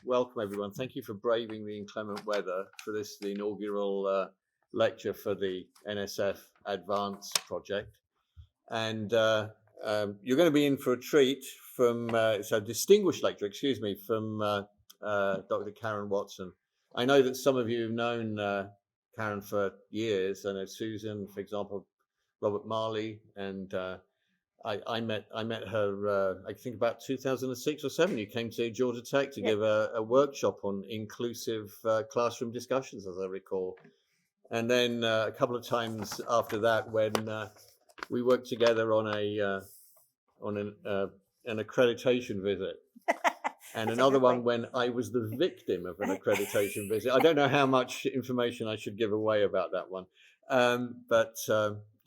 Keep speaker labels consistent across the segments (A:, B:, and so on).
A: welcome everyone. Thank you for braving the inclement weather for this, the inaugural lecture for the NSF Advance project. And you're going to be in for a treat from, it's a distinguished lecture, from Dr. Karan Watson. I know that some of you have known Karan for years. I know Susan, for example, Robert Marley, and I met her, I think about 2006 or 7. You came to Georgia Tech to give a workshop on inclusive classroom discussions, as I recall. And then a couple of times after that, when we worked together on an accreditation visit. And another one when I was the victim of an accreditation visit. I don't know how much information I should give away about that one.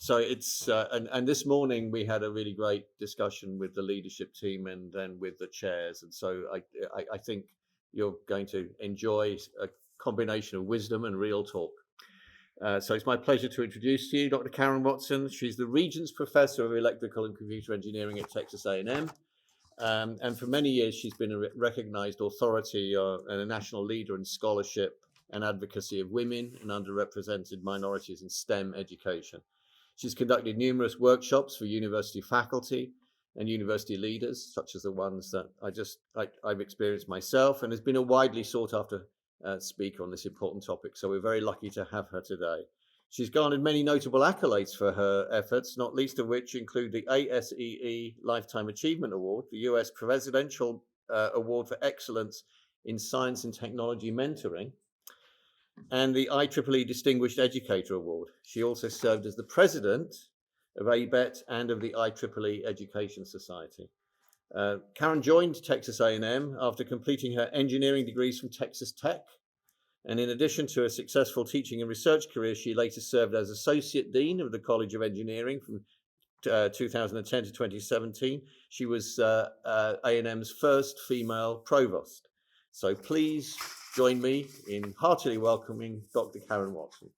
A: So it's, and this morning we had a really great discussion with the leadership team and then with the chairs. And so I think you're going to enjoy a combination of wisdom and real talk. So it's my pleasure to introduce to you Dr. Karan Watson. She's the Regents Professor of Electrical and Computer Engineering at Texas A&M. And for many years, she's been a recognized authority and a national leader in scholarship and advocacy of women and underrepresented minorities in STEM education. She's conducted numerous workshops for university faculty and university leaders, such as the ones that I've experienced myself, and has been a widely sought after speaker on this important topic. So we're very lucky to have her today. She's garnered many notable accolades for her efforts, not least of which include the ASEE Lifetime Achievement Award, the US Presidential Award for Excellence in Science and Technology Mentoring, and the IEEE Distinguished Educator Award. She also served as the president of ABET and of the IEEE Education Society. Karan joined Texas A&M after completing her engineering degrees from Texas Tech. And in addition to a successful teaching and research career, she later served as Associate Dean of the College of Engineering from 2010 to 2017. She was A&M's first female provost. So please join me in heartily welcoming Dr. Karan Watson.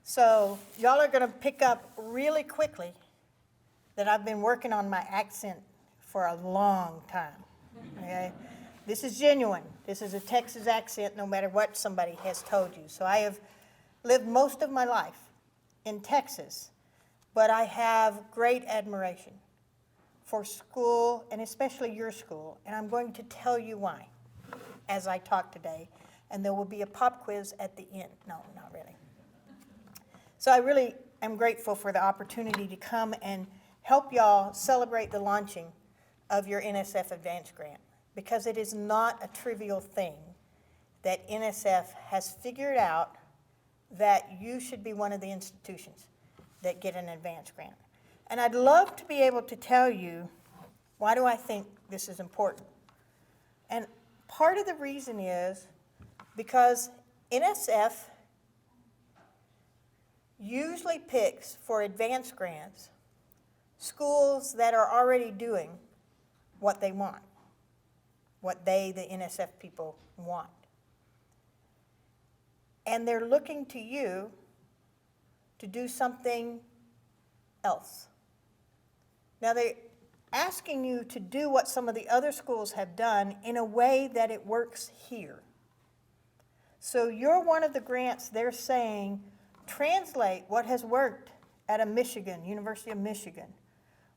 B: So y'all are going to pick up really quickly that I've been working on my accent for a long time, okay? This is genuine. This is a Texas accent no matter what somebody has told you. So I have lived most of my life in Texas, but I have great admiration for school, and especially your school, and I'm going to tell you why as I talk today, and there will be a pop quiz at the end. No, not really. So I really am grateful for the opportunity to come and help y'all celebrate the launching of your NSF Advance Grant, because it is not a trivial thing that NSF has figured out that you should be one of the institutions that get an advance grant. And I'd love to be able to tell you why do I think this is important. And part of the reason is because NSF usually picks for advance grants schools that are already doing what they want, what they, the NSF people, want. And they're looking to you to do something else. Now they're asking you to do what some of the other schools have done in a way that it works here. So you're one of the grants they're saying, translate what has worked at a University of Michigan,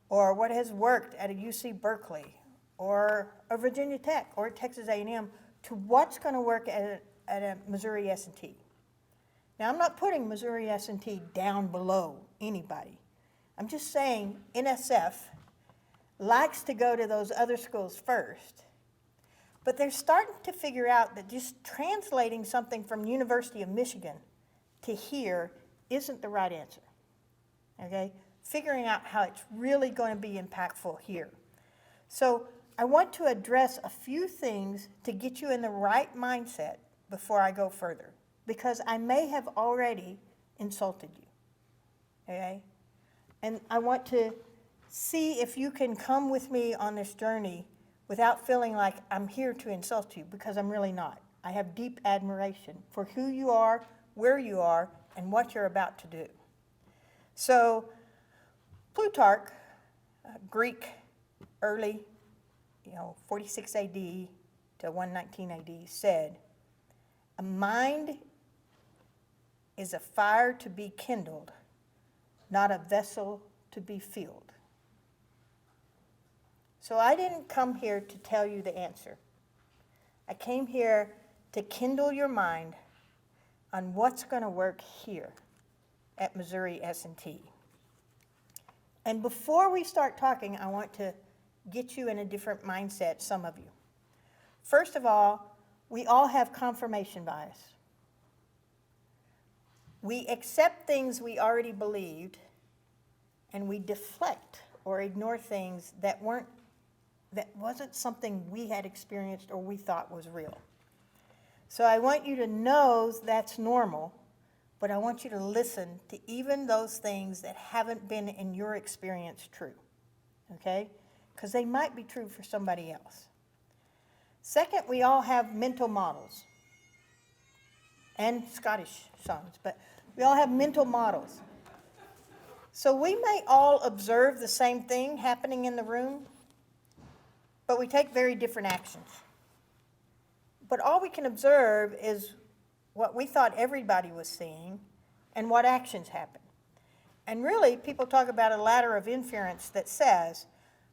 B: or what has worked at a UC Berkeley, or a Virginia Tech, or Texas A&M, to what's going to work at a Missouri S&T. Now, I'm not putting Missouri S&T down below anybody. I'm just saying NSF likes to go to those other schools first, but they're starting to figure out that just translating something from University of Michigan to here isn't the right answer, okay? Figuring out how it's really going to be impactful here. So I want to address a few things to get you in the right mindset before I go further, because I may have already insulted you, okay? And I want to see if you can come with me on this journey without feeling like I'm here to insult you, because I'm really not. I have deep admiration for who you are, where you are, and what you're about to do. So Plutarch, Greek, early, 46 AD to 119 AD, said, "A mind is a fire to be kindled, not a vessel to be filled." So I didn't come here to tell you the answer. I came here to kindle your mind on what's going to work here at Missouri S&T. And before we start talking, I want to get you in a different mindset, some of you. First of all, we all have confirmation bias. We accept things we already believed, and we deflect or ignore things that wasn't something we had experienced or we thought was real. So I want you to know that's normal, but I want you to listen to even those things that haven't been in your experience true, okay? Because they might be true for somebody else. Second, we all have mental models and Scottish songs, but we all have mental models. So we may all observe the same thing happening in the room, but we take very different actions. But all we can observe is what we thought everybody was seeing and what actions happen. And really, people talk about a ladder of inference that says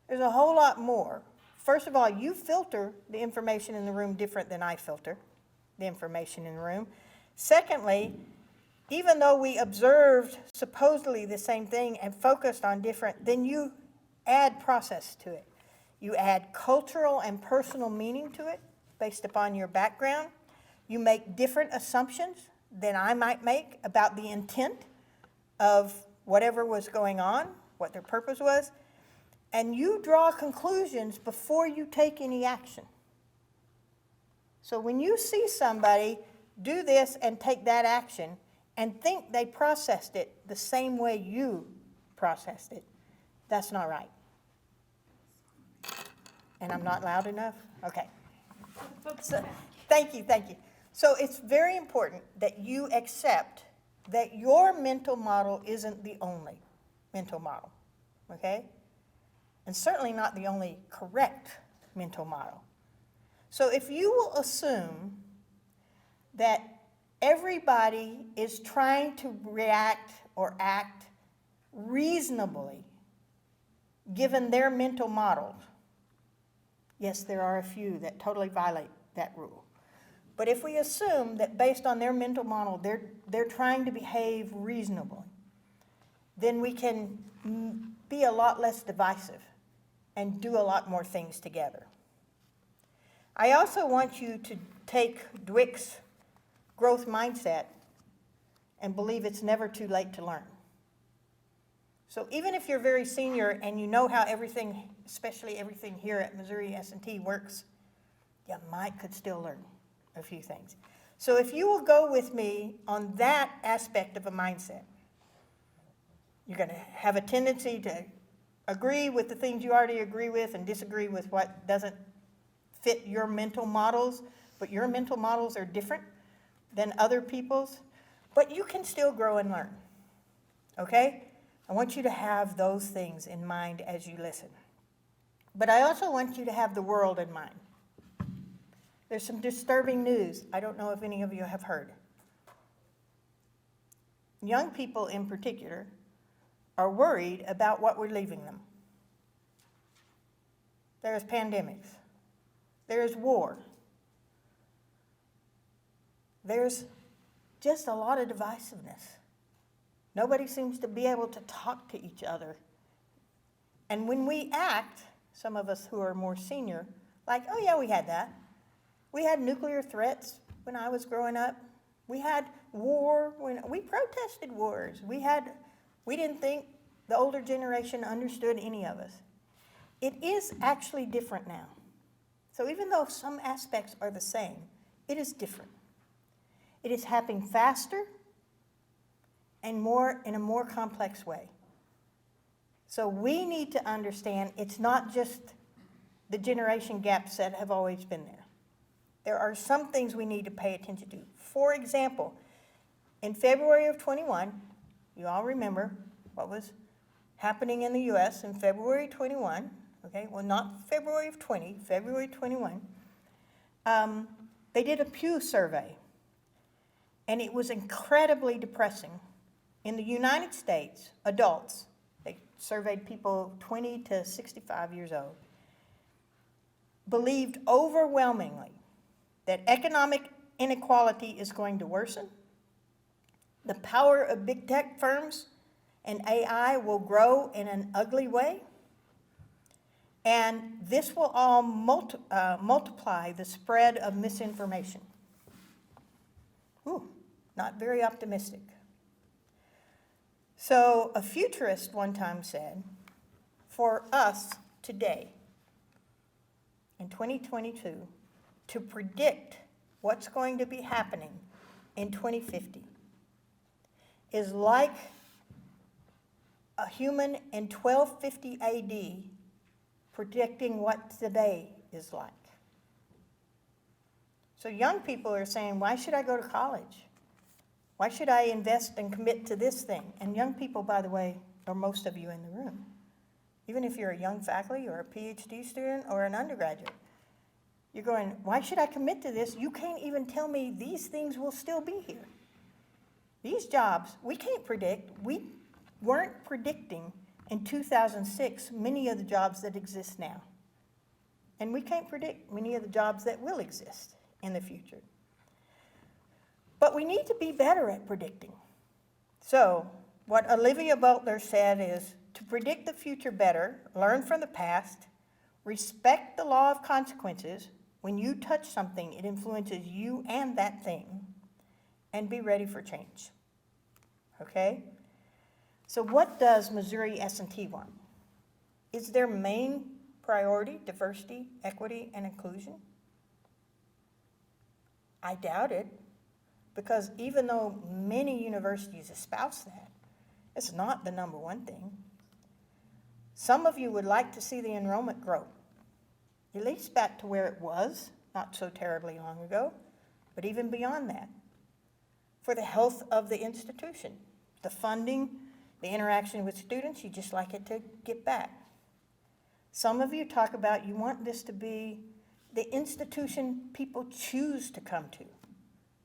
B: there's a whole lot more. First of all, you filter the information in the room different than I filter the information in the room. Secondly, even though we observed supposedly the same thing and focused on different, then you add process to it. You add cultural and personal meaning to it based upon your background. You make different assumptions than I might make about the intent of whatever was going on, what their purpose was, and you draw conclusions before you take any action. So when you see somebody do this and take that action and think they processed it the same way you processed it, that's not right. And I'm not loud enough? Okay. So, thank you. So it's very important that you accept that your mental model isn't the only mental model, okay? And certainly not the only correct mental model. So if you will assume that everybody is trying to react or act reasonably given their mental models, yes, there are a few that totally violate that rule. But if we assume that based on their mental model, they're trying to behave reasonably, then we can be a lot less divisive and do a lot more things together. I also want you to take Dweck's growth mindset and believe it's never too late to learn. So even if you're very senior and you know how everything, especially everything here at Missouri S&T works, you could still learn a few things. So if you will go with me on that aspect of a mindset, you're going to have a tendency to agree with the things you already agree with and disagree with what doesn't fit your mental models, but your mental models are different than other people's, but you can still grow and learn, okay? I want you to have those things in mind as you listen. But I also want you to have the world in mind. There's some disturbing news. I don't know if any of you have heard. Young people in particular are worried about what we're leaving them. There's pandemics. There's war. There's just a lot of divisiveness. Nobody seems to be able to talk to each other. And when we act, some of us who are more senior, like, oh yeah, we had that. We had nuclear threats when I was growing up. We had war when we protested wars. We didn't think the older generation understood any of us. It is actually different now. So even though some aspects are the same, it is different. It is happening faster and in a more complex way. So we need to understand it's not just the generation gaps that have always been there. There are some things we need to pay attention to. For example, in February of 21, you all remember, what was happening in the U.S. in February 21, okay, well, not February of 20, February 21, they did a Pew survey, and it was incredibly depressing. In the United States, adults, they surveyed people 20 to 65 years old, believed overwhelmingly that economic inequality is going to worsen, the power of big tech firms and AI will grow in an ugly way, and this will all multiply the spread of misinformation. Ooh, not very optimistic. So a futurist one time said, for us today, in 2022, to predict what's going to be happening in 2050 is like a human in 1250 AD predicting what today is like. So young people are saying, why should I go to college? Why should I invest and commit to this thing? And young people, by the way, are most of you in the room. Even if you're a young faculty or a PhD student or an undergraduate, you're going, why should I commit to this? You can't even tell me these things will still be here. These jobs, we can't predict. We weren't predicting in 2006 many of the jobs that exist now. And we can't predict many of the jobs that will exist in the future. But we need to be better at predicting. So what Olivia Butler said is, to predict the future better, learn from the past, respect the law of consequences. When you touch something, it influences you and that thing, and be ready for change. Okay? So what does Missouri S&T want? Is their main priority diversity, equity, and inclusion? I doubt it, because even though many universities espouse that, it's not the number one thing. Some of you would like to see the enrollment grow, at least back to where it was, not so terribly long ago, but even beyond that, for the health of the institution, the funding, the interaction with students, you just like it to get back. Some of you talk about you want this to be the institution people choose to come to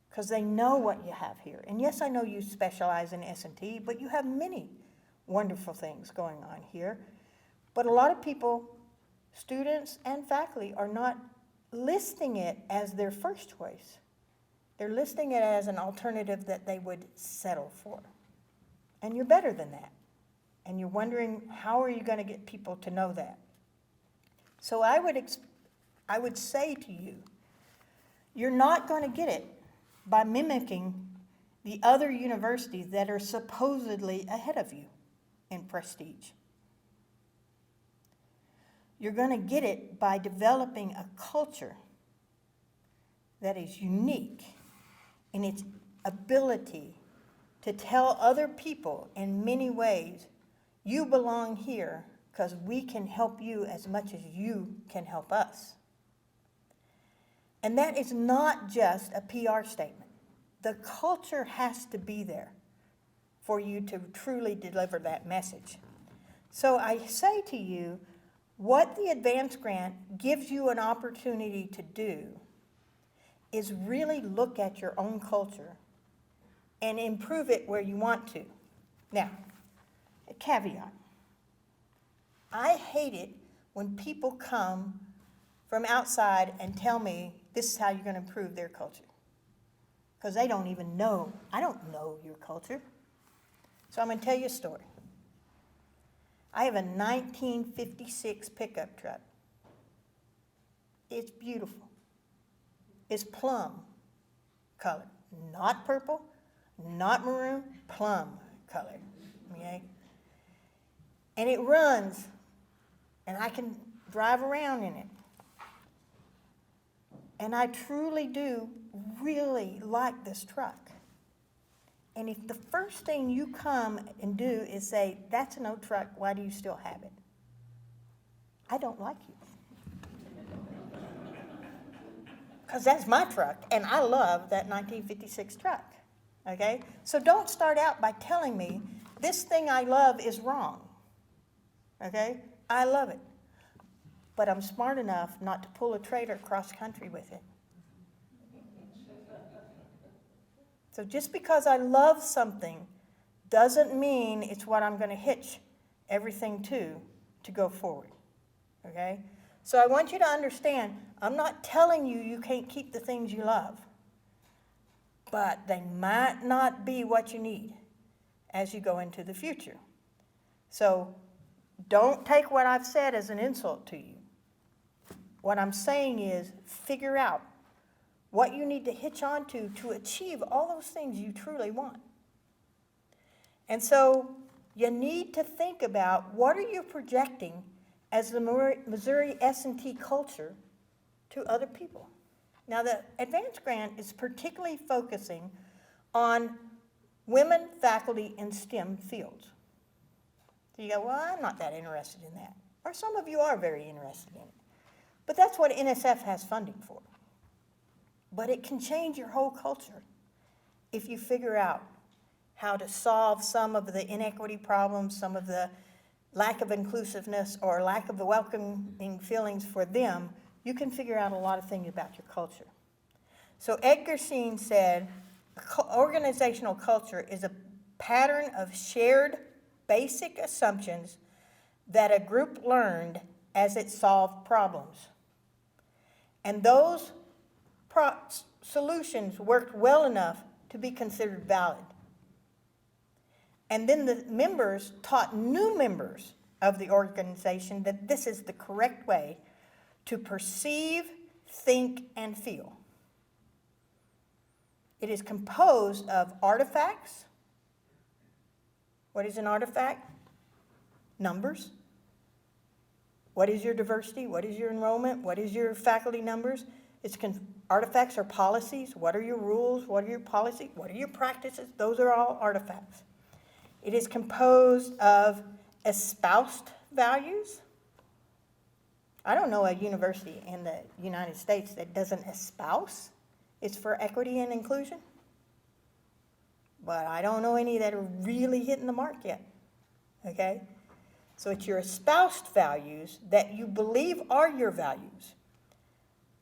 B: because they know what you have here. And yes, I know you specialize in S&T, but you have many wonderful things going on here. But a lot of people, students and faculty, are not listing it as their first choice. They're listing it as an alternative that they would settle for. And you're better than that. And you're wondering, how are you going to get people to know that? So I would say to you, you're not going to get it by mimicking the other universities that are supposedly ahead of you in prestige. You're going to get it by developing a culture that is unique in its ability to tell other people in many ways, you belong here because we can help you as much as you can help us. And that is not just a PR statement. The culture has to be there for you to truly deliver that message. So I say to you, what the Advance Grant gives you an opportunity to do is really look at your own culture and improve it where you want to. Now, a caveat. I hate it when people come from outside and tell me this is how you're going to improve their culture. Because they don't even know. I don't know your culture. So I'm going to tell you a story. I have a 1956 pickup truck. It's beautiful. It's plum color, not purple, not maroon, plum color, okay? And it runs, and I can drive around in it. And I truly do really like this truck. And if the first thing you come and do is say, that's an old truck, why do you still have it? I don't like you. Because that's my truck, and I love that 1956 truck, okay? So don't start out by telling me this thing I love is wrong. Okay? I love it. But I'm smart enough not to pull a trailer cross country with it. So just because I love something doesn't mean it's what I'm going to hitch everything to go forward. Okay? So I want you to understand, I'm not telling you you can't keep the things you love, but they might not be what you need as you go into the future. So don't take what I've said as an insult to you. What I'm saying is figure out what you need to hitch onto to achieve all those things you truly want. And so you need to think about what are you projecting as the Missouri S&T culture to other people. Now the advance grant is particularly focusing on women faculty in STEM fields. So you go, well, I'm not that interested in that. Or some of you are very interested in it. But that's what NSF has funding for. But it can change your whole culture if you figure out how to solve some of the inequity problems, some of the lack of inclusiveness or lack of the welcoming feelings for them. You can figure out a lot of things about your culture. So Edgar Sheen said, organizational culture is a pattern of shared basic assumptions that a group learned as it solved problems. And those solutions worked well enough to be considered valid. And then the members taught new members of the organization that this is the correct way to perceive, think, and feel. It is composed of artifacts. What is an artifact? Numbers. What is your diversity? What is your enrollment? What is your faculty numbers? Artifacts are policies. What are your rules? What are your policies? What are your practices? Those are all artifacts. It is composed of espoused values. I don't know a university in the United States that doesn't espouse. It's for equity and inclusion. But I don't know any that are really hitting the mark yet. Okay? So it's your espoused values that you believe are your values.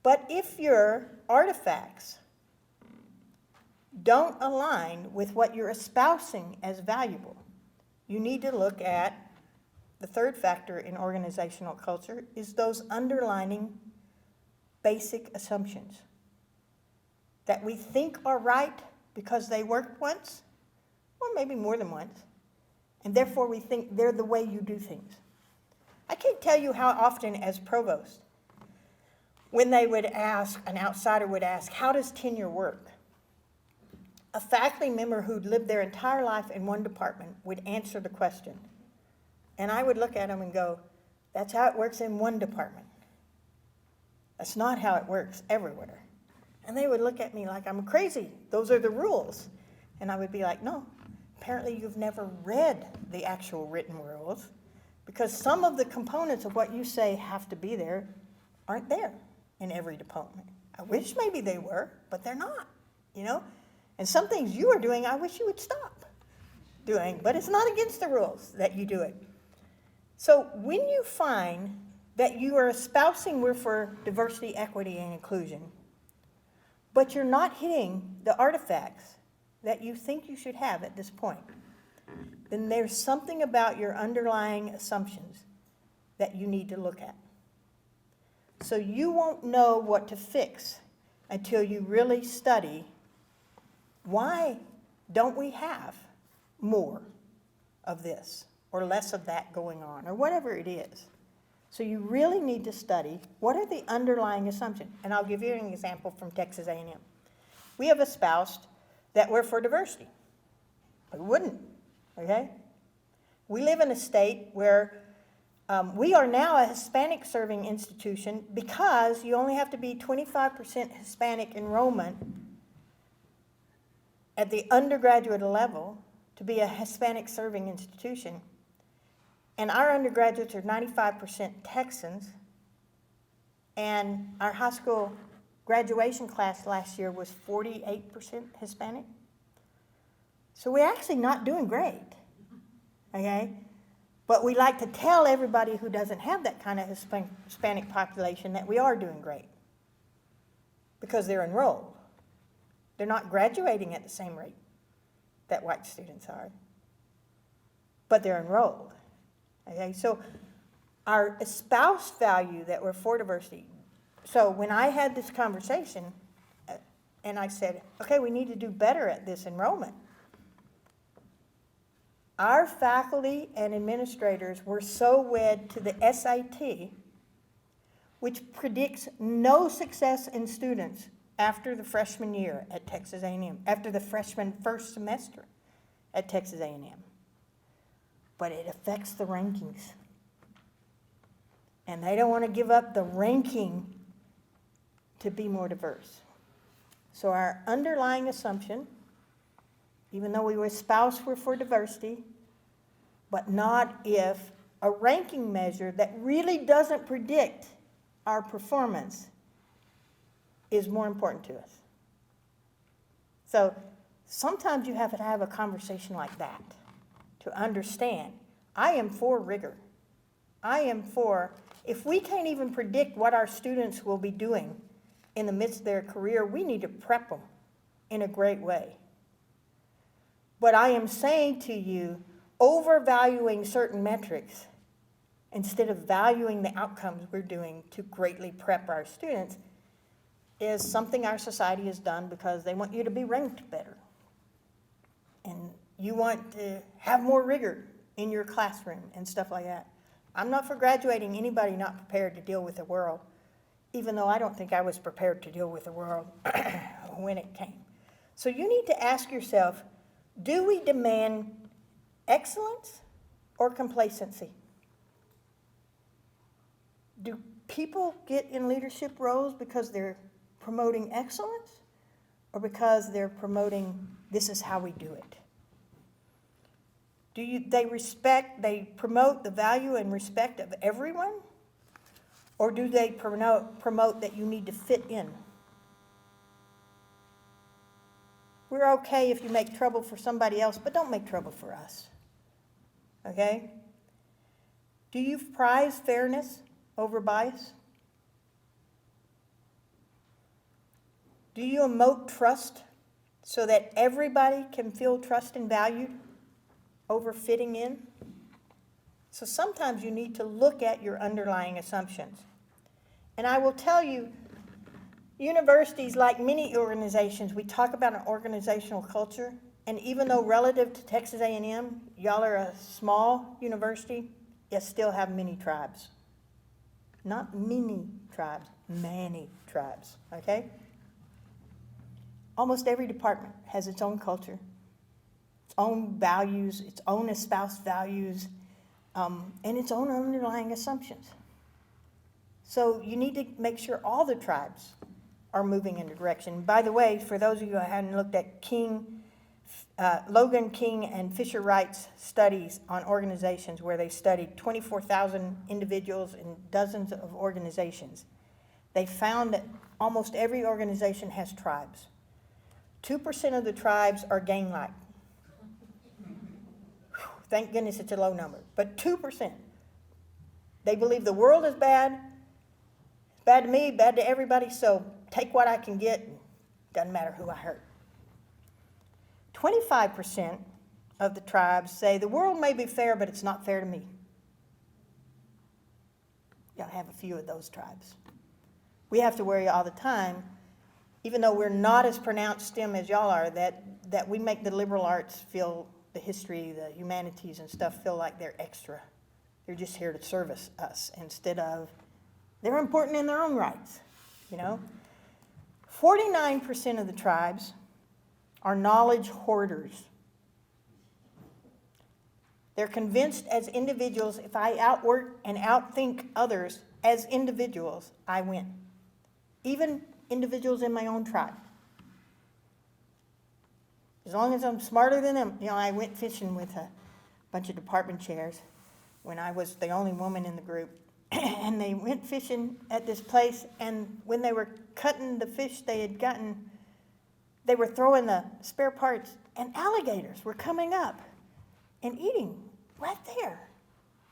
B: But if your artifacts don't align with what you're espousing as valuable, you need to look at the third factor in organizational culture is those underlining basic assumptions that we think are right because they worked once, or maybe more than once, and therefore we think they're the way you do things. I can't tell you how often as provost, when they would ask, an outsider would ask, how does tenure work? A faculty member who'd lived their entire life in one department would answer the question. And I would look at them and go, that's how it works in one department. That's not how it works everywhere. And they would look at me like I'm crazy. Those are the rules. And I would be like, no, apparently you've never read the actual written rules because some of the components of what you say have to be there aren't there in every department. I wish maybe they were, but they're not, you know? And some things you are doing, I wish you would stop doing, but it's not against the rules that you do it. So when you find that you are espousing we're for diversity, equity, and inclusion, but you're not hitting the artifacts that you think you should have at this point, then there's something about your underlying assumptions that you need to look at. So you won't know what to fix until you really study why don't we have more of this or less of that going on or whatever it is. So you really need to study what are the underlying assumptions. And I'll give you an example from Texas A&M. We have espoused that we're for diversity. We wouldn't, okay? We live in a state where we are now a Hispanic serving institution because you only have to be 25% Hispanic enrollment at the undergraduate level to be a Hispanic serving institution. And our undergraduates are 95% Texans, and our high school graduation class last year was 48% Hispanic. So we're actually not doing great, okay? But we like to tell everybody who doesn't have that kind of Hispanic population that we are doing great because they're enrolled. They're not graduating at the same rate that white students are, but they're enrolled, okay? So our espouse value that we're for diversity. So when I had this conversation and I said, okay, we need to do better at this enrollment, our faculty and administrators were so wed to the SAT, which predicts no success in students after the freshman year at Texas A&M, after the freshman first semester at Texas A&M. But it affects the rankings. And they don't want to give up the ranking to be more diverse. So our underlying assumption, even though we espouse we're for diversity, but not if a ranking measure that really doesn't predict our performance is more important to us. So sometimes you have to have a conversation like that to understand. I am for rigor. I am for, if we can't even predict what our students will be doing in the midst of their career, we need to prep them in a great way. But I am saying to you, overvaluing certain metrics instead of valuing the outcomes we're doing to greatly prep our students is something our society has done because they want you to be ranked better. And you want to have more rigor in your classroom and stuff like that. I'm not for graduating anybody not prepared to deal with the world, even though I don't think I was prepared to deal with the world when it came. So you need to ask yourself, do we demand excellence or complacency? Do people get in leadership roles because they're promoting excellence or because they're promoting this is how we do it? They promote the value and respect of everyone? Or do they promote that you need to fit in? We're okay if you make trouble for somebody else, but don't make trouble for us. Okay? Do you prize fairness over bias? Do you emote trust so that everybody can feel trust and valued over fitting in? So sometimes you need to look at your underlying assumptions. And I will tell you, universities, like many organizations, we talk about an organizational culture, and even though relative to Texas A&M, y'all are a small university, you still have many tribes. Not many tribes, many tribes, okay? Almost every department has its own culture, its own values, its own espoused values, and its own underlying assumptions. So you need to make sure all the tribes are moving in a direction. By the way, for those of you who hadn't looked at Logan King and Fisher Wright's studies on organizations where they studied 24,000 individuals in dozens of organizations, they found that almost every organization has tribes. 2% of the tribes are gang-like. Thank goodness it's a low number, but 2%. They believe the world is bad. It's bad to me, bad to everybody, so take what I can get. Doesn't matter who I hurt. 25% of the tribes say the world may be fair, but it's not fair to me. Y'all have a few of those tribes. We have to worry all the time, even though we're not as pronounced STEM as y'all are, that we make the liberal arts feel, the history, the humanities and stuff, feel like they're extra. They're just here to service us instead of, they're important in their own rights, you know? 49% of the tribes are knowledge hoarders. They're convinced as individuals, if I outwork and outthink others as individuals, I win. Even individuals in my own tribe. As long as I'm smarter than them. You know, I went fishing with a bunch of department chairs when I was the only woman in the group. And they went fishing at this place, and when they were cutting the fish they had gotten, they were throwing the spare parts, and alligators were coming up and eating right there.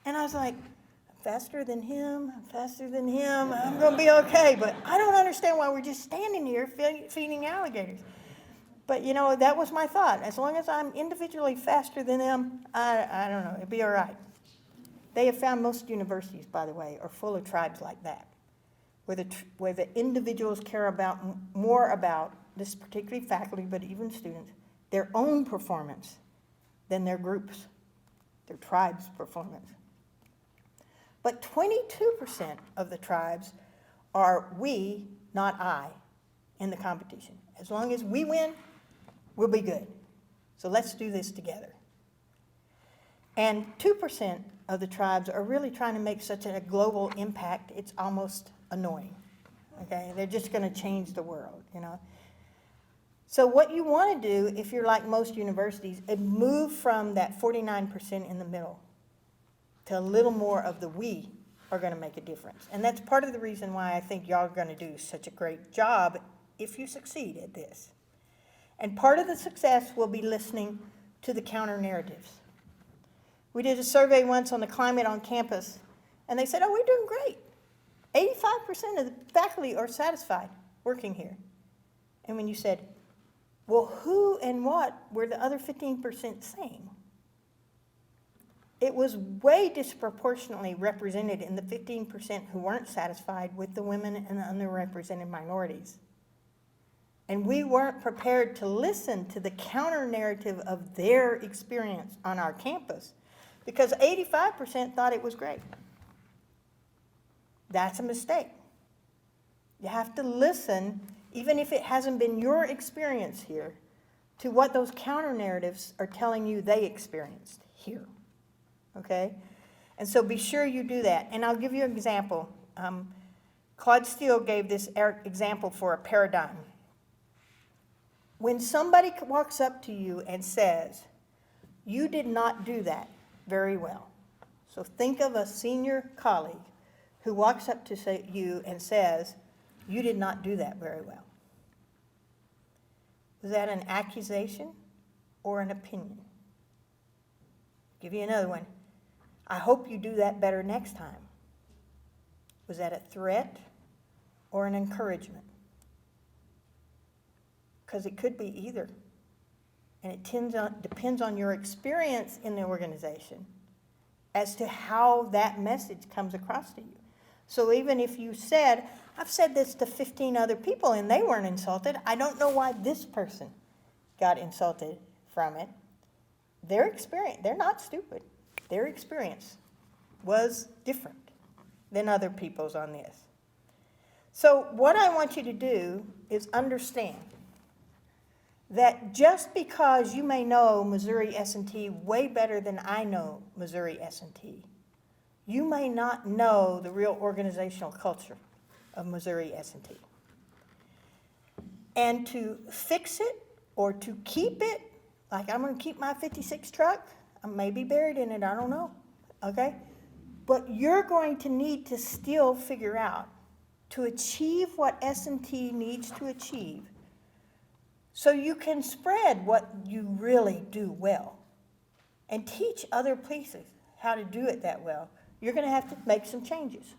B: And I was like, I'm faster than him, I'm gonna be okay, but I don't understand why we're just standing here feeding alligators. But you know, that was my thought. As long as I'm individually faster than them, I don't know, it'd be all right. They have found most universities, by the way, are full of tribes like that, where the individuals care about more about, this particularly faculty, but even students, their own performance than their groups, their tribes' performance. But 22% of the tribes are we, not I, in the competition. As long as we win, we'll be good. So let's do this together. And 2% of the tribes are really trying to make such a global impact, it's almost annoying. Okay, they're just going to change the world, you know. So what you want to do, if you're like most universities, is move from that 49% in the middle to a little more of the we are going to make a difference. And that's part of the reason why I think y'all are going to do such a great job if you succeed at this. And part of the success will be listening to the counter narratives. We did a survey once on the climate on campus, and they said, oh, we're doing great. 85% of the faculty are satisfied working here. And when you said, well, who and what were the other 15% saying? It was way disproportionately represented in the 15% who weren't satisfied with the women and the underrepresented minorities. And we weren't prepared to listen to the counter narrative of their experience on our campus because 85% thought it was great. That's a mistake. You have to listen, even if it hasn't been your experience here, to what those counter narratives are telling you they experienced here. Okay? And so be sure you do that. And I'll give you an example. Claude Steele gave this example for a paradigm. When somebody walks up to you and says, you did not do that very well. So think of a senior colleague who walks up to you and says, you did not do that very well. Is that an accusation or an opinion? I'll give you another one. I hope you do that better next time. Was that a threat or an encouragement? Because it could be either. And it depends on your experience in the organization as to how that message comes across to you. So even if you said, I've said this to 15 other people and they weren't insulted, I don't know why this person got insulted from it. Their experience, they're not stupid. Their experience was different than other people's on this. So what I want you to do is understand that just because you may know Missouri S&T way better than I know Missouri S&T, you may not know the real organizational culture of Missouri S&T. And to fix it or to keep it, like I'm going to keep my 56 truck, I may be buried in it, I don't know, okay? But you're going to need to still figure out to achieve what S&T needs to achieve so you can spread what you really do well and teach other places how to do it that well. You're going to have to make some changes.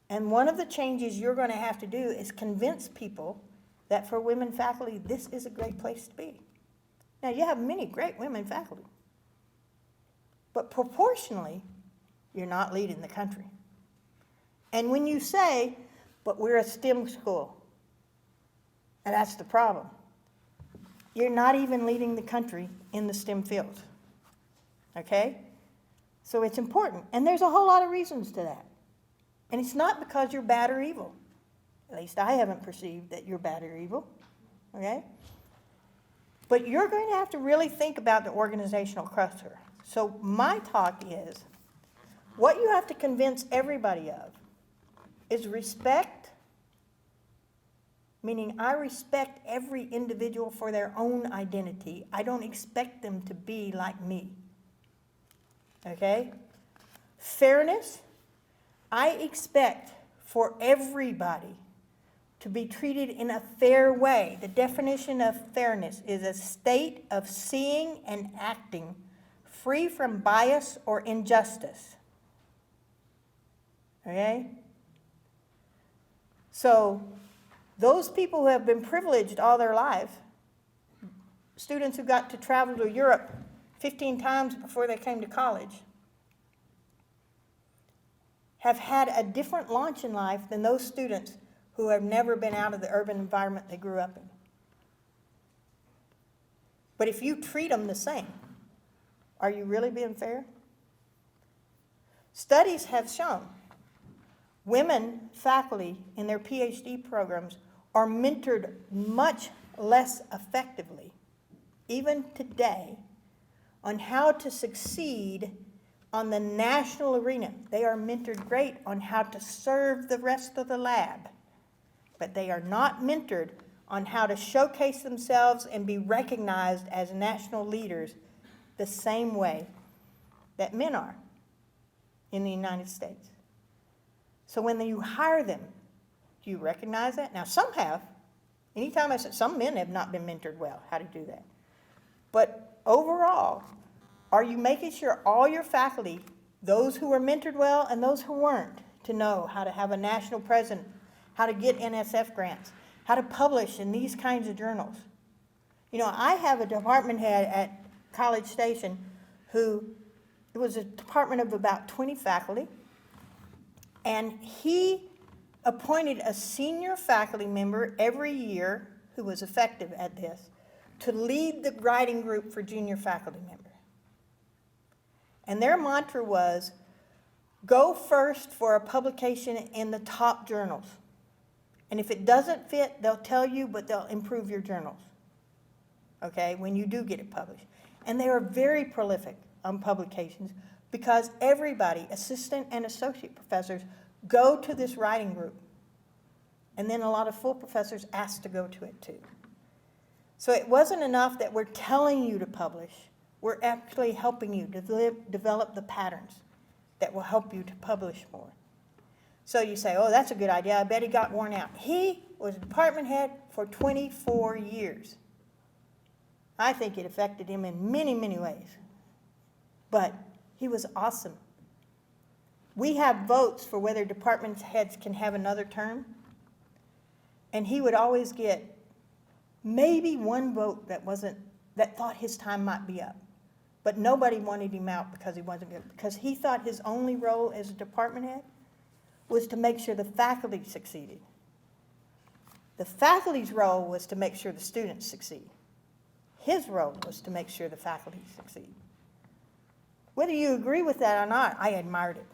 B: And one of the changes you're going to have to do is convince people that for women faculty, this is a great place to be. Now, you have many great women faculty, but proportionally, you're not leading the country. And when you say, but we're a STEM school, and that's the problem, you're not even leading the country in the STEM field, okay? So it's important, and there's a whole lot of reasons to that. And it's not because you're bad or evil. At least I haven't perceived that you're bad or evil, okay? But you're going to have to really think about the organizational culture. So my talk is, what you have to convince everybody of is respect, meaning I respect every individual for their own identity. I don't expect them to be like me, okay? Fairness, I expect for everybody to be treated in a fair way. The definition of fairness is a state of seeing and acting free from bias or injustice. Okay? So, those people who have been privileged all their life, students who got to travel to Europe 15 times before they came to college, have had a different launch in life than those students who have never been out of the urban environment they grew up in. But if you treat them the same, are you really being fair? Studies have shown women faculty in their PhD programs are mentored much less effectively, even today, on how to succeed on the national arena. They are mentored great on how to serve the rest of the lab, but they are not mentored on how to showcase themselves and be recognized as national leaders the same way that men are in the United States. So when you hire them, do you recognize that? Now, some have. Anytime I said, some men have not been mentored well how to do that. But overall, are you making sure all your faculty, those who were mentored well and those who weren't, to know how to have a national president, how to get NSF grants, how to publish in these kinds of journals? You know, I have a department head at College Station who, it was a department of about 20 faculty, and he appointed a senior faculty member every year who was effective at this to lead the writing group for junior faculty members. And their mantra was, go first for a publication in the top journals. And if it doesn't fit, they'll tell you, but they'll improve your journals, okay, when you do get it published. And they are very prolific on publications because everybody, assistant and associate professors, go to this writing group. And then a lot of full professors ask to go to it too. So it wasn't enough that we're telling you to publish. We're actually helping you to develop the patterns that will help you to publish more. So you say, oh, that's a good idea. I bet he got worn out. He was a department head for 24 years. I think it affected him in many, many ways. But he was awesome. We have votes for whether department heads can have another term. And he would always get maybe one vote that thought his time might be up. But nobody wanted him out because he wasn't good. Because he thought his only role as a department head was to make sure the faculty succeeded. The faculty's role was to make sure the students succeed. His role was to make sure the faculty succeed. Whether you agree with that or not, I admired it.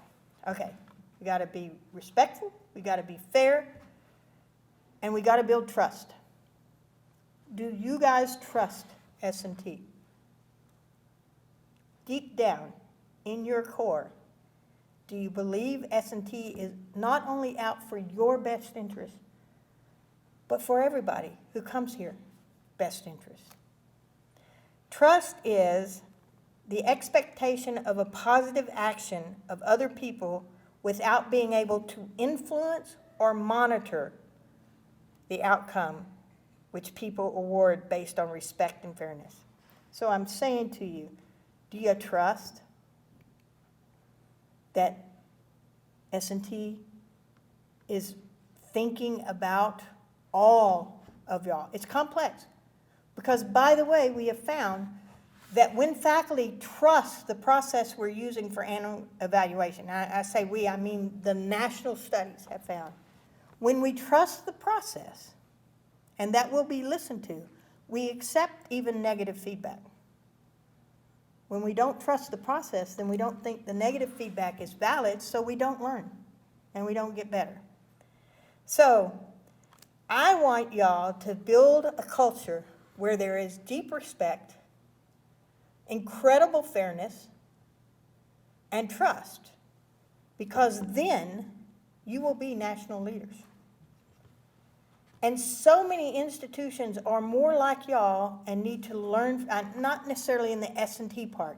B: Okay, we got to be respectful, we got to be fair, and we got to build trust. Do you guys trust S&T? Deep down in your core, do you believe S&T is not only out for your best interest, but for everybody who comes here, best interest? Trust is the expectation of a positive action of other people without being able to influence or monitor the outcome which people award based on respect and fairness. So I'm saying to you, do you trust that S&T is thinking about all of y'all? It's complex because, by the way, we have found that when faculty trust the process we're using for annual evaluation, I say we, I mean the national studies have found, when we trust the process, and that will be listened to, we accept even negative feedback. When we don't trust the process, then we don't think the negative feedback is valid, so we don't learn, and we don't get better. So, I want y'all to build a culture where there is deep respect, incredible fairness, and trust, because then you will be national leaders. And so many institutions are more like y'all and need to learn, not necessarily in the S&T part,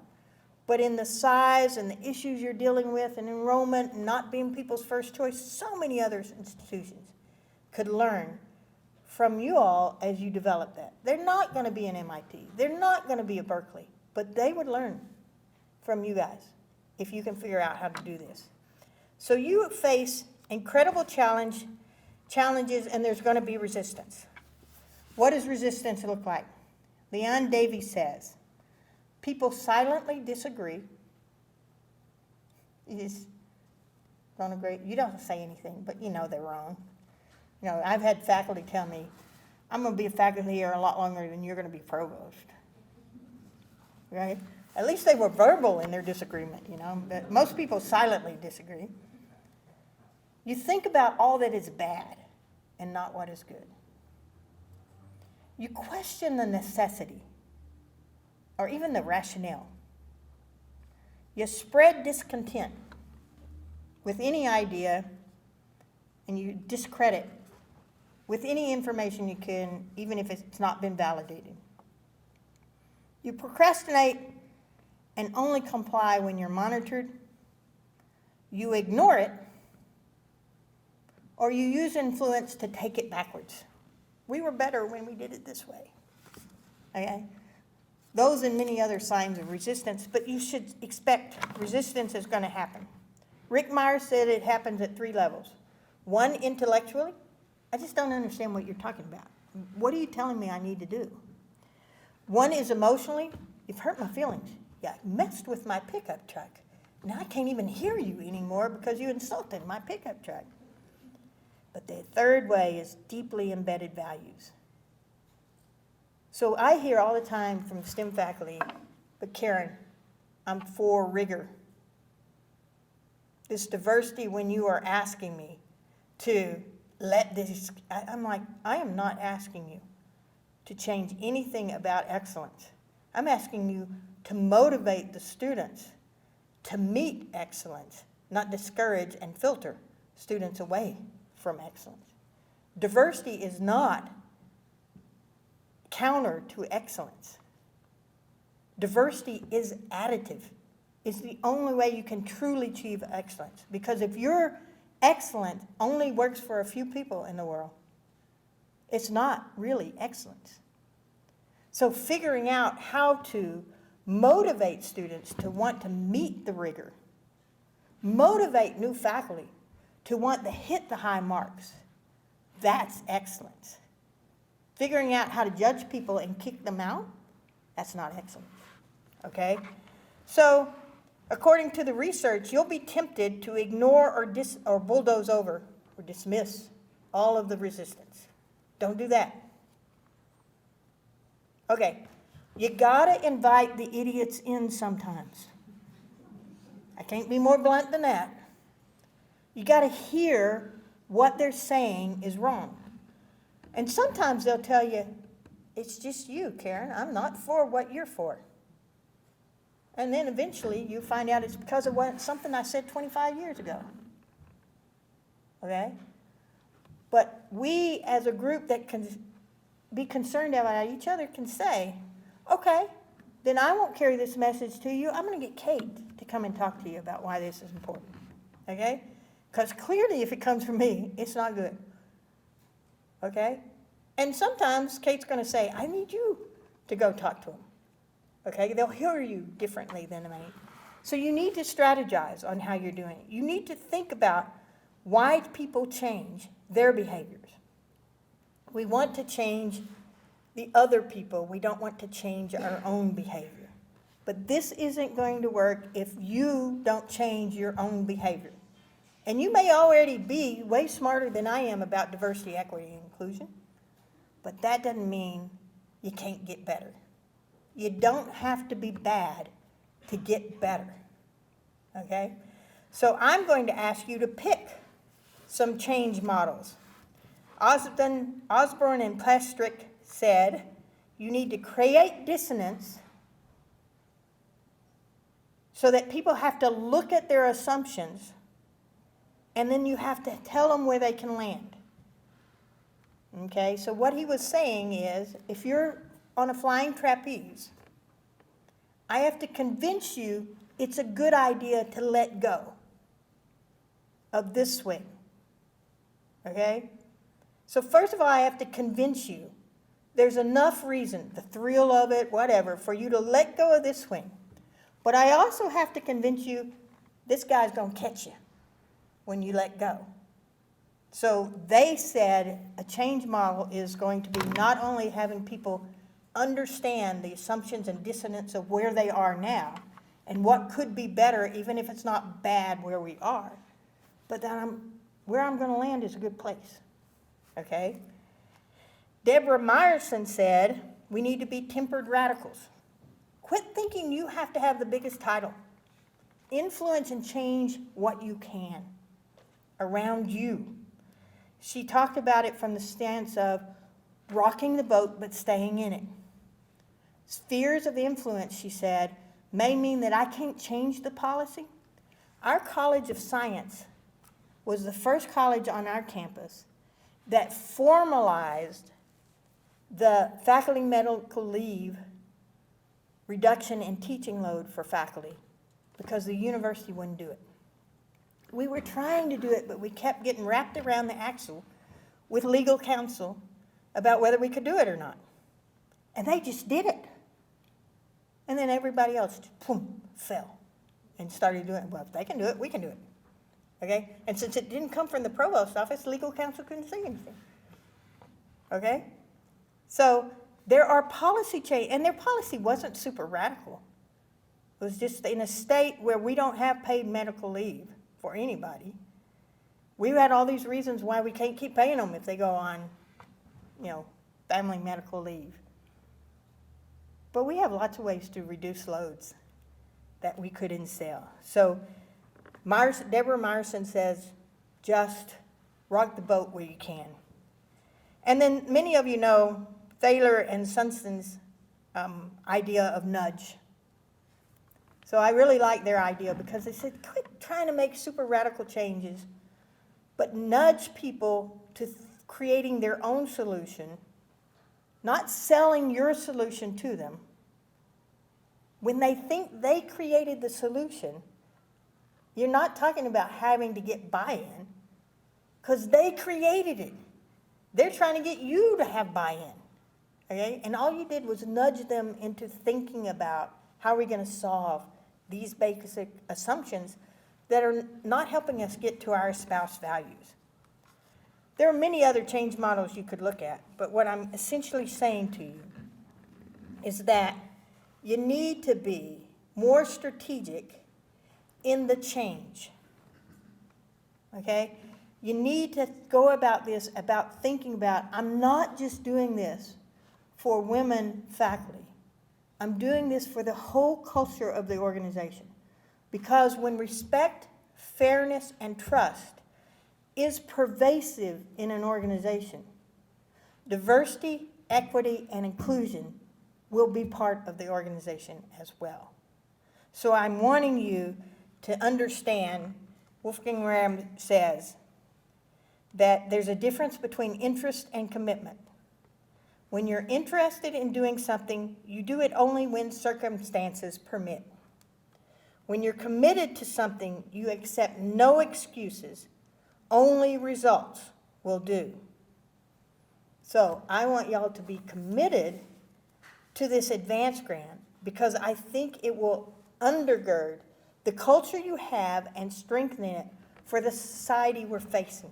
B: but in the size and the issues you're dealing with and enrollment and not being people's first choice. So many other institutions could learn from you all as you develop that. They're not going to be an MIT. They're not going to be a Berkeley, but they would learn from you guys if you can figure out how to do this. So you face incredible challenges, and there's going to be resistance. What does resistance look like? Leon Davies says, people silently disagree. You just don't agree. You don't say anything, but you know they're wrong. You know, I've had faculty tell me, I'm going to be a faculty here a lot longer than you're going to be provost. Right? At least they were verbal in their disagreement, you know. But most people silently disagree. You think about all that is bad and not what is good. You question the necessity or even the rationale. You spread discontent with any idea, and you discredit with any information you can, even if it's not been validated. You procrastinate and only comply when you're monitored. You ignore it, or you use influence to take it backwards. We were better when we did it this way. Okay? Those and many other signs of resistance, but you should expect resistance is going to happen. Rick Meyer said it happens at 3 levels. 1, intellectually. I just don't understand what you're talking about. What are you telling me I need to do? 1 is emotionally. You've hurt my feelings. You messed with my pickup truck. Now I can't even hear you anymore because you insulted my pickup truck. But the 3rd way is deeply embedded values. So I hear all the time from STEM faculty, but Karen, I'm for rigor. This diversity, when you are asking me to let this, I'm like, I am not asking you to change anything about excellence. I'm asking you to motivate the students to meet excellence, not discourage and filter students away from excellence. Diversity is not counter to excellence. Diversity is additive. It's the only way you can truly achieve excellence. Because if you're excellent only works for a few people in the world, it's not really excellence. So figuring out how to motivate students to want to meet the rigor, motivate new faculty to want to hit the high marks, that's excellence. Figuring out how to judge people and kick them out, that's not excellence. Okay? So, according to the research, you'll be tempted to ignore or bulldoze over or dismiss all of the resistance. Don't do that. Okay, you gotta invite the idiots in sometimes. I can't be more blunt than that. You gotta hear what they're saying is wrong. And sometimes they'll tell you, it's just you, Karen. I'm not for what you're for. And then eventually you find out it's because of something I said 25 years ago. Okay? But we as a group that can be concerned about each other can say, okay, then I won't carry this message to you. I'm going to get Kate to come and talk to you about why this is important. Okay? Because clearly if it comes from me, it's not good. Okay? And sometimes Kate's going to say, I need you to go talk to him. Okay? They'll hear you differently than me. So you need to strategize on how you're doing it. You need to think about why people change their behaviors. We want to change the other people. We don't want to change our own behavior. But this isn't going to work if you don't change your own behavior. And you may already be way smarter than I am about diversity, equity, and inclusion, but that doesn't mean you can't get better. You don't have to be bad to get better, okay? So I'm going to ask you to pick some change models. Osborne and Plastrick said, you need to create dissonance so that people have to look at their assumptions, and then you have to tell them where they can land. Okay, so what he was saying is, if you're on a flying trapeze, I have to convince you it's a good idea to let go of this swing. Okay? So first of all, I have to convince you there's enough reason, the thrill of it, whatever, for you to let go of this swing. But I also have to convince you this guy's going to catch you when you let go. So they said a change model is going to be not only having people understand the assumptions and dissonance of where they are now and what could be better, even if it's not bad where we are, but that where I'm going to land is a good place. Okay? Deborah Meyerson said, we need to be tempered radicals. Quit thinking you have to have the biggest title. Influence and change what you can around you. She talked about it from the stance of rocking the boat but staying in it. Spheres of influence, she said, may mean that I can't change the policy. Our College of Science was the first college on our campus that formalized the faculty medical leave reduction in teaching load for faculty because the university wouldn't do it. We were trying to do it, but we kept getting wrapped around the axle with legal counsel about whether we could do it or not. And they just did it. And then everybody else, boom, fell and started doing it. Well, if they can do it, we can do it. Okay? And since it didn't come from the provost office, legal counsel couldn't say anything. Okay? So there are policy change, and their policy wasn't super radical. It was just in a state where we don't have paid medical leave for anybody. We had all these reasons why we can't keep paying them if they go on, family medical leave. But we have lots of ways to reduce loads that we could instill. So Deborah Meyerson says, just rock the boat where you can. And then many of you know Thaler and Sunson's idea of nudge. So I really like their idea because they said, quit trying to make super radical changes, but nudge people to creating their own solution, not selling your solution to them. When they think they created the solution, you're not talking about having to get buy-in, because they created it. They're trying to get you to have buy-in, okay? And all you did was nudge them into thinking about how are we going to solve these basic assumptions that are not helping us get to our espoused values. There are many other change models you could look at, but what I'm essentially saying to you is that you need to be more strategic in the change, okay? You need to go about this, about thinking about, I'm not just doing this for women faculty. I'm doing this for the whole culture of the organization. Because when respect, fairness, and trust is pervasive in an organization, diversity, equity, and inclusion will be part of the organization as well. So I'm wanting you to understand, Wolfgang Ram says, that there's a difference between interest and commitment. When you're interested in doing something, you do it only when circumstances permit. When you're committed to something, you accept no excuses, only results will do. So I want y'all to be committed to this advance grant because I think it will undergird the culture you have and strengthen it for the society we're facing.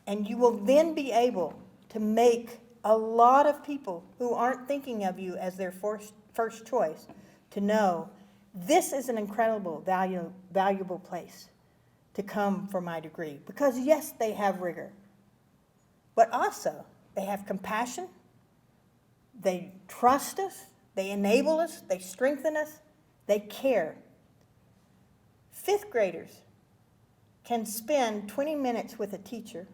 B: And you will then be able to make a lot of people who aren't thinking of you as their first choice to know this is an incredible, valuable place to come for my degree. Because yes, they have rigor, but also they have compassion, they trust us, they enable us, they strengthen us, they care. Fifth graders can spend 20 minutes with a teacher,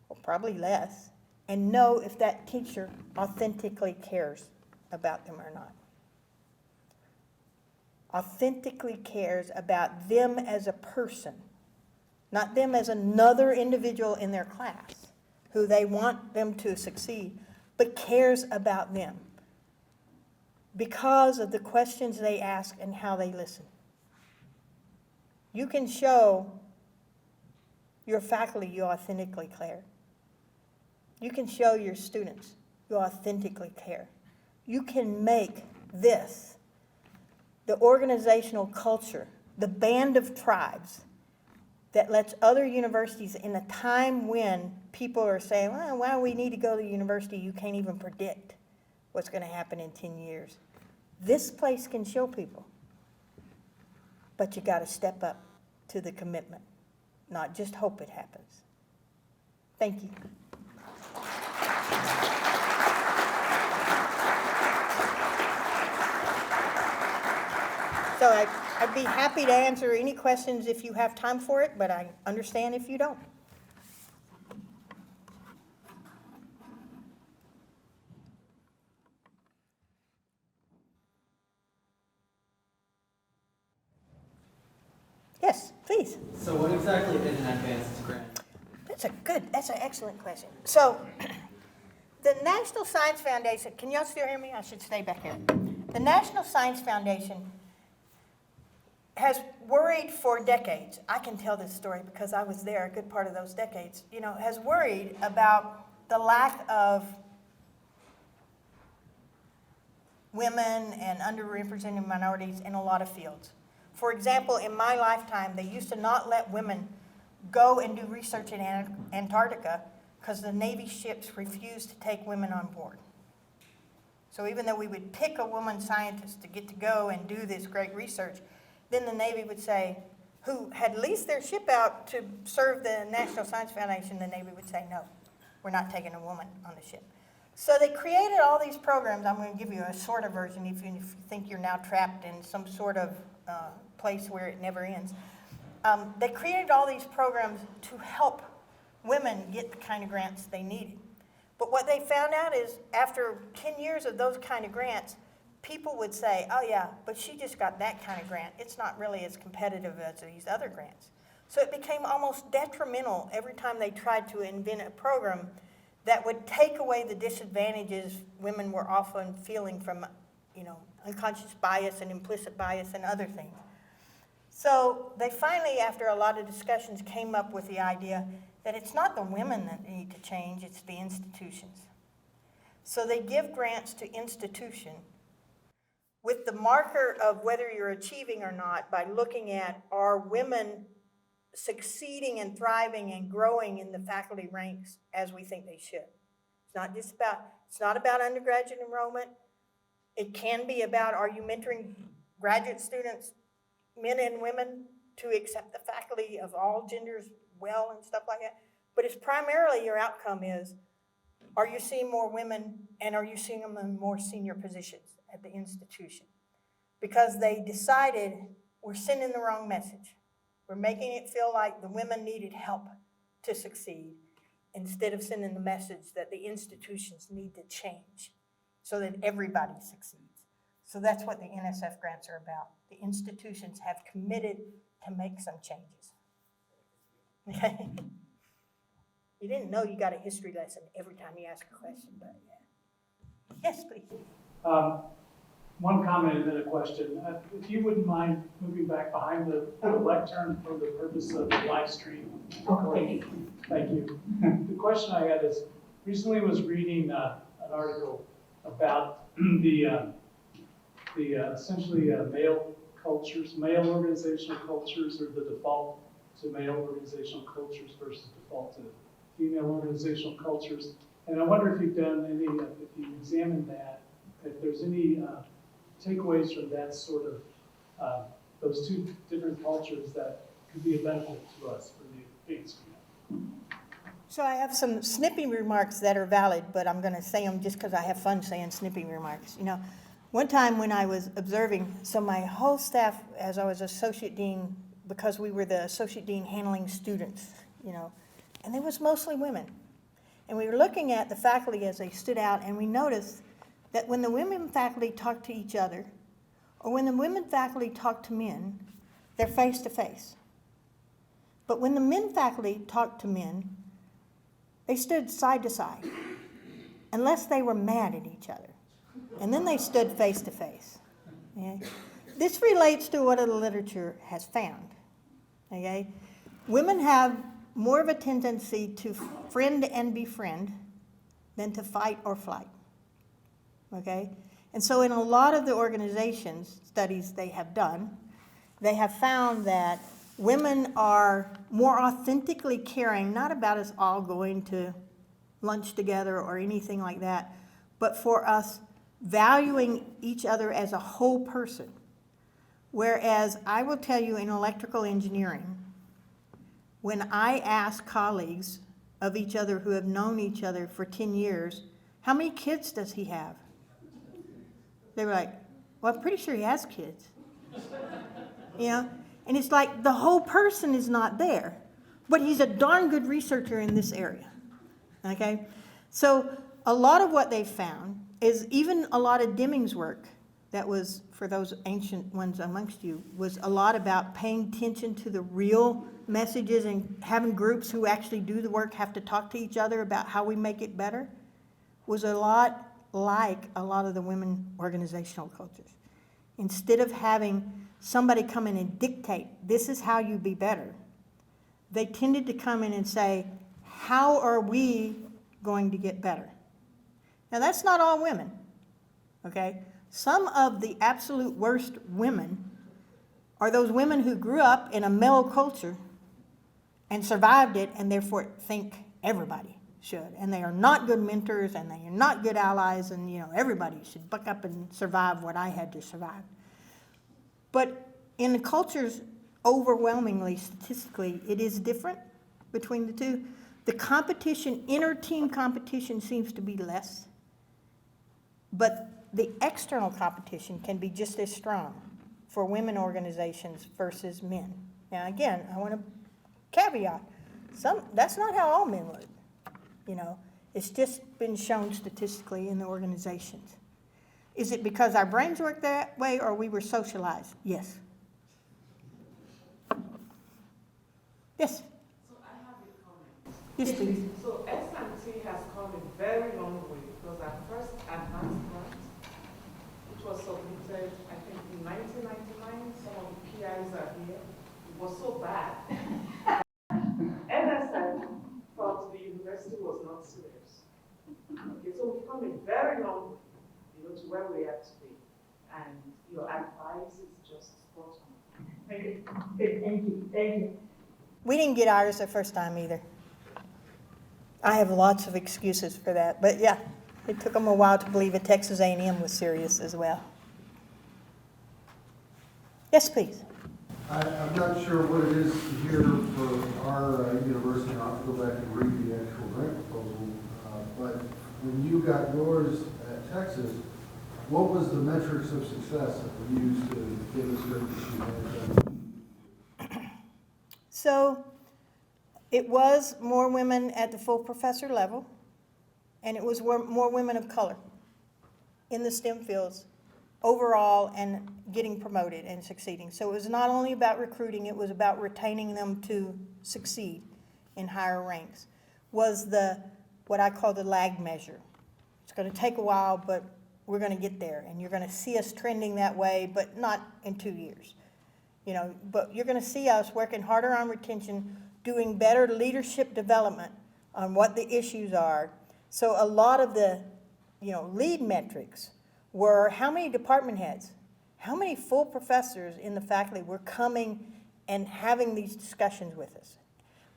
B: or probably less, and know if that teacher authentically cares about them or not. Authentically cares about them as a person, not them as another individual in their class who they want them to succeed, but cares about them because of the questions they ask and how they listen. You can show your faculty you authentically care. You can show your students you authentically care. You can make this the organizational culture, the band of tribes that lets other universities, in a time when people are saying, well, why do we need to go to university? You can't even predict what's going to happen in 10 years. This place can show people. But you got to step up to the commitment, not just hope it happens. Thank you. So I'd be happy to answer any questions if you have time for it, but I understand if you don't. Yes, please.
C: So what exactly is an advanced grant?
B: That's an excellent question. So the National Science Foundation, can y'all still hear me? I should stay back here. The National Science Foundation has worried for decades. I can tell this story because I was there a good part of those decades. Has worried about the lack of women and underrepresented minorities in a lot of fields. For example, in my lifetime, they used to not let women go and do research in Antarctica because the Navy ships refused to take women on board. So even though we would pick a woman scientist to get to go and do this great research, then the Navy would say, who had leased their ship out to serve the National Science Foundation, the Navy would say, no, we're not taking a woman on the ship. So they created all these programs. I'm going to give you a shorter version if you think you're now trapped in some sort of place where it never ends. They created all these programs to help women get the kind of grants they needed. But what they found out is after 10 years of those kind of grants, people would say, oh yeah, but she just got that kind of grant. It's not really as competitive as these other grants. So it became almost detrimental every time they tried to invent a program that would take away the disadvantages women were often feeling from, unconscious bias and implicit bias and other things. So they finally, after a lot of discussions, came up with the idea that it's not the women that need to change, it's the institutions. So they give grants to institutions with the marker of whether you're achieving or not by looking at, are women succeeding and thriving and growing in the faculty ranks as we think they should. It's not about undergraduate enrollment. It can be about, are you mentoring graduate students, men and women, to accept the faculty of all genders well and stuff like that. But it's primarily your outcome is, are you seeing more women and are you seeing them in more senior positions at the institution? Because they decided we're sending the wrong message. We're making it feel like the women needed help to succeed instead of sending the message that the institutions need to change so that everybody succeeds. So that's what the NSF grants are about. The institutions have committed to make some changes. Okay? You didn't know you got a history lesson every time you ask a question, but yeah. Yes, please.
D: One comment and then a question. If you wouldn't mind moving back behind the lectern for the purpose of the live stream.
B: Okay.
D: Thank you. The question I had is, recently was reading an article about the essentially male cultures, male organizational cultures, or the default to male organizational cultures versus default to female organizational cultures. And I wonder if you've done any, if you examined that, if there's any takeaways from that sort of, those two different cultures that could be a benefit to us for the big screen.
B: So I have some snippy remarks that are valid, but I'm going to say them just because I have fun saying snippy remarks. One time when I was observing, so my whole staff, as I was associate dean, because we were the associate dean handling students, and there was mostly women. And we were looking at the faculty as they stood out, and we noticed that when the women faculty talked to each other, or when the women faculty talked to men, they're face to face. But when the men faculty talked to men, they stood side to side, unless they were mad at each other. And then they stood face to face. Okay? This relates to what the literature has found. Okay? Women have more of a tendency to friend and befriend than to fight or flight. Okay? And so in a lot of the organizations, studies they have done, they have found that women are more authentically caring, not about us all going to lunch together or anything like that, but for us valuing each other as a whole person. Whereas I will tell you in electrical engineering, when I ask colleagues of each other who have known each other for 10 years, how many kids does he have? They were like, well, I'm pretty sure he has kids. You know? And it's like the whole person is not there, but he's a darn good researcher in this area. Okay? So a lot of what they found is even a lot of Deming's work that was, for those ancient ones amongst you, was a lot about paying attention to the real messages and having groups who actually do the work have to talk to each other about how we make it better, was a lot like a lot of the women organizational cultures. Instead of having somebody come in and dictate, this is how you be better, they tended to come in and say, how are we going to get better? Now that's not all women, okay? Some of the absolute worst women are those women who grew up in a male culture and survived it and therefore think everybody should. And they are not good mentors and they are not good allies and, you know, everybody should buck up and survive what I had to survive. But in the cultures, overwhelmingly, statistically, it is different between the two. The competition, inter-team competition seems to be less, but the external competition can be just as strong for women organizations versus men. Now again, I want to caveat, that's not how all men work, you know. It's just been shown statistically in the organizations. Is it because our brains work that way or we were socialized? Yes. Yes.
E: So I have a comment.
B: Yes, please.
E: So S&T has come a very long way because our first advance grant, which was submitted, I think, in 1999, some of the PIs are here, it was so bad. NSF thought the university was not serious. Okay, so we've come a very long way, you know, to where we are today. And your advice is just spot on.
B: Thank you. Thank you. We didn't get ours the first time either. I have lots of excuses for that, but yeah, it took them a while to believe that Texas A&M was serious as well. Yes, please.
F: I'm not sure what it is here for our university. I'll have to go back and read the actual grant proposal. But when you got yours at Texas, what was the metrics of success that were used to demonstrate that you had done?
B: So it was more women at the full professor level, and it was more women of color in the STEM fields overall and getting promoted and succeeding. So it was not only about recruiting, it was about retaining them to succeed in higher ranks. Was what I call the lag measure. It's going to take a while, but we're going to get there, and you're going to see us trending that way, but not in 2 years. You know, but you're going to see us working harder on retention, doing better leadership development on what the issues are. So a lot of the, you know, lead metrics were how many department heads, how many full professors in the faculty were coming and having these discussions with us.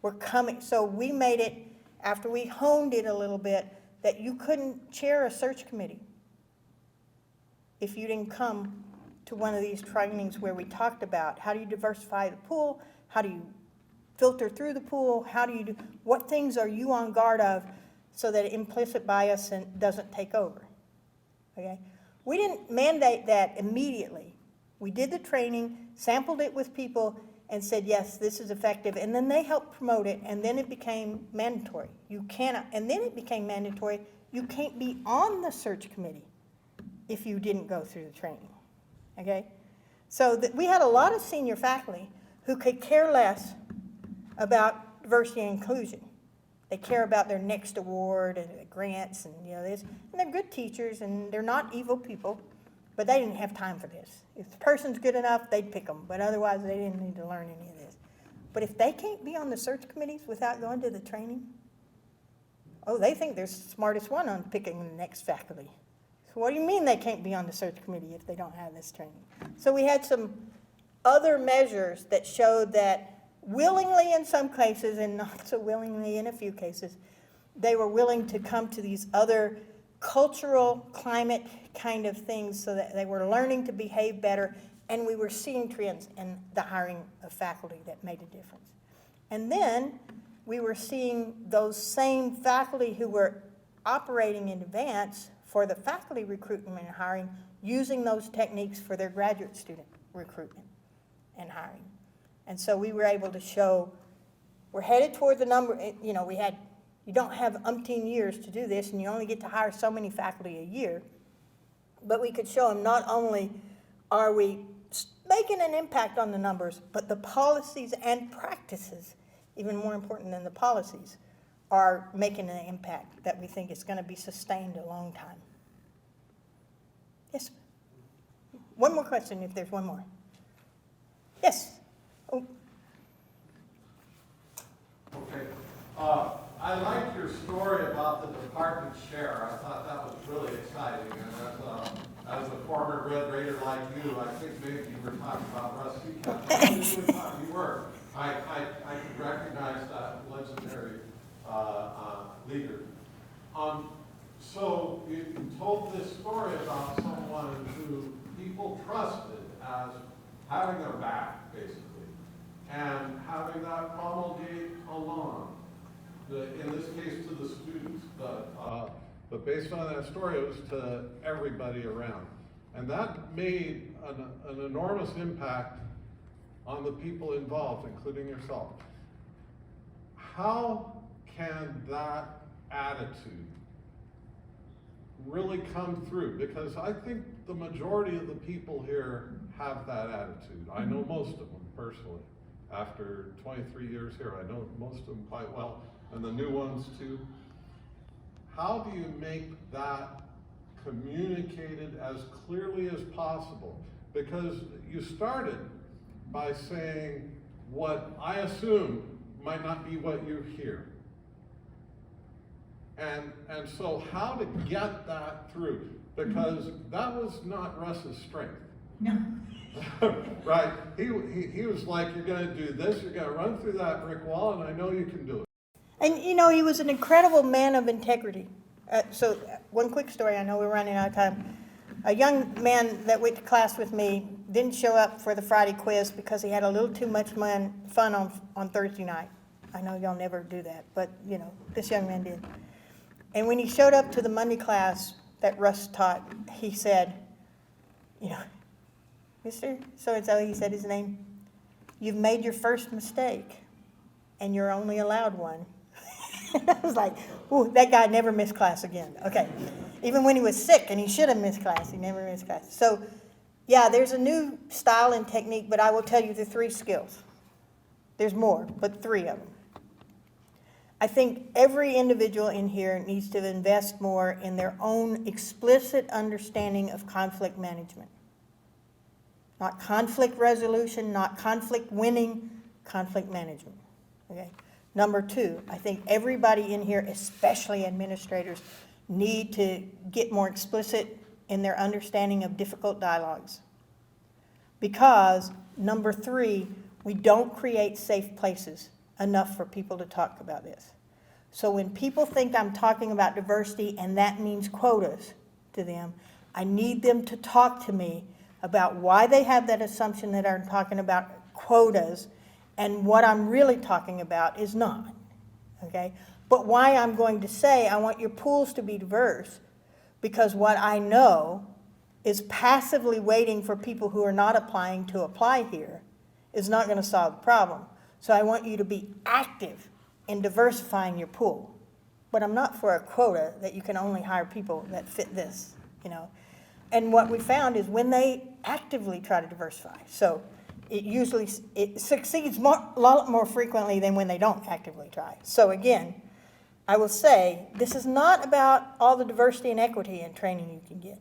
B: We're coming, so we made it, after we honed it a little bit, that you couldn't chair a search committee if you didn't come to one of these trainings where we talked about how do you diversify the pool, how do you filter through the pool, how do you do, what things are you on guard of so that implicit bias doesn't take over, okay? We didn't mandate that immediately. We did the training, sampled it with people, and said, yes, this is effective, and then they helped promote it, and then it became mandatory. You cannot, and then it became mandatory, you can't be on the search committee if you didn't go through the training. Okay, so we had a lot of senior faculty who could care less about diversity and inclusion. They care about their next award and grants and, you know, this, and they're good teachers and they're not evil people, but they didn't have time for this. If the person's good enough, they'd pick them, but otherwise they didn't need to learn any of this. But if they can't be on the search committees without going to the training, oh, they think they're the smartest one on picking the next faculty. So what do you mean they can't be on the search committee if they don't have this training? So we had some other measures that showed that willingly in some cases and not so willingly in a few cases, they were willing to come to these other cultural climate kind of things so that they were learning to behave better, and we were seeing trends in the hiring of faculty that made a difference. And then we were seeing those same faculty who were operating in advance for the faculty recruitment and hiring, using those techniques for their graduate student recruitment and hiring. And so we were able to show we're headed toward the number, you know, you don't have umpteen years to do this, and you only get to hire so many faculty a year. But we could show them not only are we making an impact on the numbers, but the policies and practices, even more important than the policies, are making an impact that we think is going to be sustained a long time. Yes? One more question, if there's one more. Yes? Oh.
G: Okay. I liked your story about the department chair. I thought that was really exciting. And as a former Red Raider like you, I think maybe you were talking about Russ Seacott. You were. I can recognize that legendary leader. So you told this story about someone who people trusted as having their back, basically, and having that promulgate along. In this case, to the students, but based on that story, it was to everybody around. And that made an enormous impact on the people involved, including yourself. How can that attitude really come through? Because I think the majority of the people here have that attitude. I know most of them personally. After 23 years here, I know most of them quite well, and the new ones too. How do you make that communicated as clearly as possible? Because you started by saying what I assume might not be what you hear. And so how to get that through? Because that was not Russ's strength.
B: No.
G: Right? He was like, you're going to do this, you're going to run through that brick wall, and I know you can do it.
B: And you know, he was an incredible man of integrity. So one quick story, I know we're running out of time. A young man that went to class with me didn't show up for the Friday quiz because he had a little too much fun on Thursday night. I know y'all never do that, but you know, this young man did. And when he showed up to the Monday class that Russ taught, he said, you know, Mr. So-and-so, he said his name, you've made your first mistake, and you're only allowed one. I was like, ooh, that guy never missed class again. Okay. Even when he was sick and he should have missed class, he never missed class. So, yeah, there's a new style and technique, but I will tell you the 3 skills. There's more, but 3 of them. I think every individual in here needs to invest more in their own explicit understanding of conflict management. Not conflict resolution, not conflict winning, conflict management. Okay. Number 2, I think everybody in here, especially administrators, need to get more explicit in their understanding of difficult dialogues. Because, number 3, we don't create safe places enough for people to talk about this. So when people think I'm talking about diversity and that means quotas to them, I need them to talk to me about why they have that assumption that I'm talking about quotas, and what I'm really talking about is not, okay? But why I'm going to say I want your pools to be diverse, because what I know is passively waiting for people who are not applying to apply here is not going to solve the problem. So I want you to be active in diversifying your pool. But I'm not for a quota that you can only hire people that fit this, you know? And what we found is when they actively try to diversify, so it succeeds a lot more frequently than when they don't actively try. So again, I will say, this is not about all the diversity and equity and training you can get.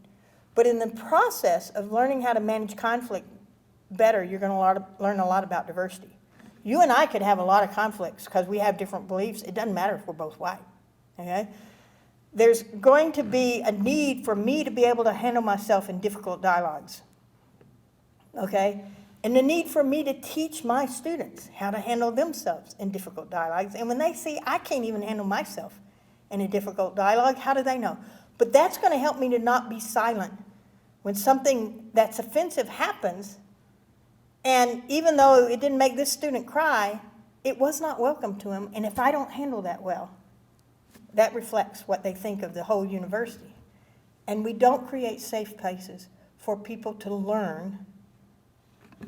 B: But in the process of learning how to manage conflict better, you're going to learn a lot about diversity. You and I could have a lot of conflicts because we have different beliefs. It doesn't matter if we're both white, okay? there's going to be a need for me to be able to handle myself in difficult dialogues. Okay? And the need for me to teach my students how to handle themselves in difficult dialogues. And when they see I can't even handle myself in a difficult dialogue, how do they know? But that's going to help me to not be silent when something that's offensive happens. And even though it didn't make this student cry, it was not welcome to him. And if I don't handle that well, that reflects what they think of the whole university. And we don't create safe places for people to learn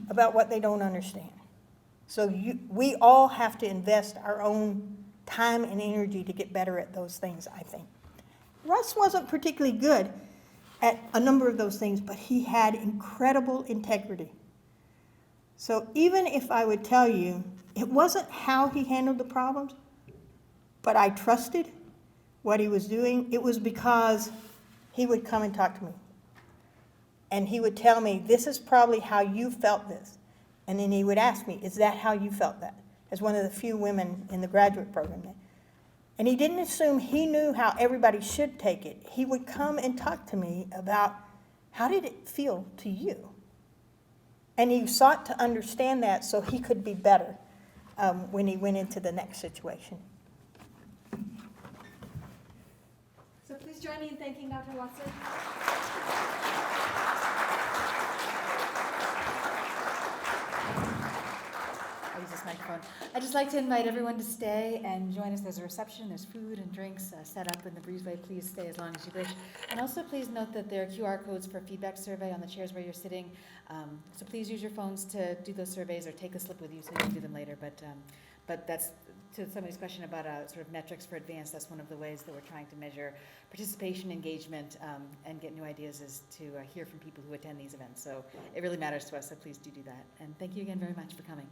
B: about what they don't understand. So we all have to invest our own time and energy to get better at those things, I think. Russ wasn't particularly good at a number of those things, but he had incredible integrity. So even if I would tell you, it wasn't how he handled the problems, but I trusted what he was doing, it was because he would come and talk to me. And he would tell me, this is probably how you felt this. And then he would ask me, is that how you felt that? As one of the few women in the graduate program. And he didn't assume he knew how everybody should take it. He would come and talk to me about, how did it feel to you? And he sought to understand that so he could be better when he went into the next situation.
H: So please join me in thanking Dr. Watson. I'll use this microphone. I'd just like to invite everyone to stay and join us. There's a reception, there's food and drinks set up in the breezeway. Please stay as long as you wish. And also please note that there are QR codes for a feedback survey on the chairs where you're sitting. So please use your phones to do those surveys or take a slip with you so you can do them later. But that's, to somebody's question about sort of metrics for advance, that's one of the ways that we're trying to measure participation, engagement, and get new ideas is to hear from people who attend these events. So it really matters to us, so please do that. And thank you again very much for coming.